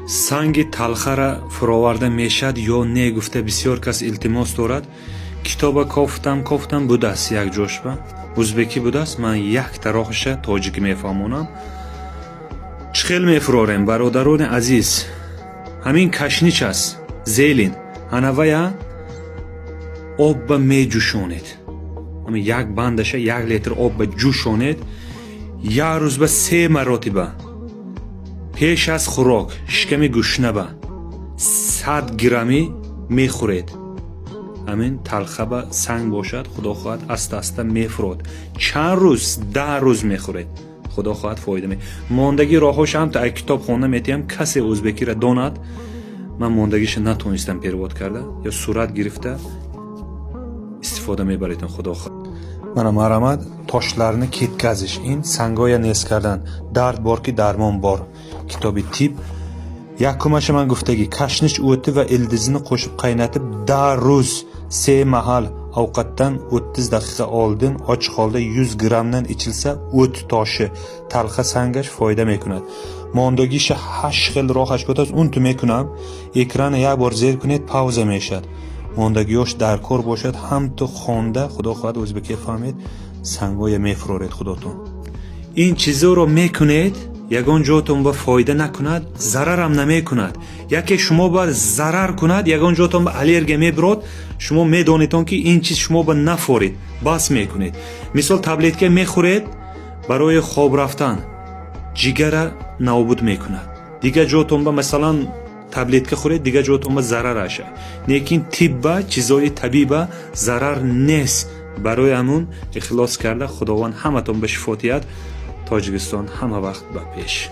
سنگ تلخه را فراورده میشد یا نه گفته بسیار کس التماس دارد. کتاب کافتم بوده است یک جوش با ازبکی بوده است. من یک طرحش تاجیکی میفهمونم. چخیل میفراریم برادران عزیز. همین کشنیچ است زیلین هنویا آب با می جوشونید. همین یک بندش یک لیتر آب با جوشونید. یک روز به 3 مرتبه پیش از خوراک شکم گوشنه با 100 گرمی میخورید. همین تلخه با سنگ باشد خدا خواهد است میفراد. چند روز 10 روز میخورید خدا خواهد فایده می. ماندگی راهاش هم تا کتاب خونده میتیم کسی ازبکی را داند. من ماندگیش نتونستم پیرواد کرده یا صورت گرفته استفاده میبریدن خدا خواهد. من مرامد تاشlarını ketkazish این سنگای نیست کردن درد بار کی درمان بار کتابی تیپ یکمش من گفتگی کشنش o'ti و ildizini qo'shib qaynatib 10 روز 3 mahal ovqatdan 30 daqiqa oldin ochiq holda 100 grammdan ichilsa o't toshi talxa sangash foyda میکند. ماندگیش 8 خیل راهش بود. اون تو میکنم اکران یک بار زیر کنید پاوزه میشد. ماندگیش در کار باشد هم تو خونده خدا خواهد ازبکی فهمید سنگای میفرارید خداتون. این چیزا رو میکنید یگان جاتون با فایده نکند ضرر هم نمیکند. یکی شما با ضرر کند یگان جاتون با الرژی میبرد شما میدونیدون که این چیز شما با نفورید بس میکنید. مثال تابلتکه میخورید برای خواب رفتن جگر نابود میکند. دیگه جاتون با مثلا تابلتکه خورید دیگه جاتون با ضرر اشه. لیکن طب چیزای طبیعی ضرر نیست. برای همون اخلاص کرده خداوند همتون به شفاتیت. تاجیکستان همه وقت به پیش.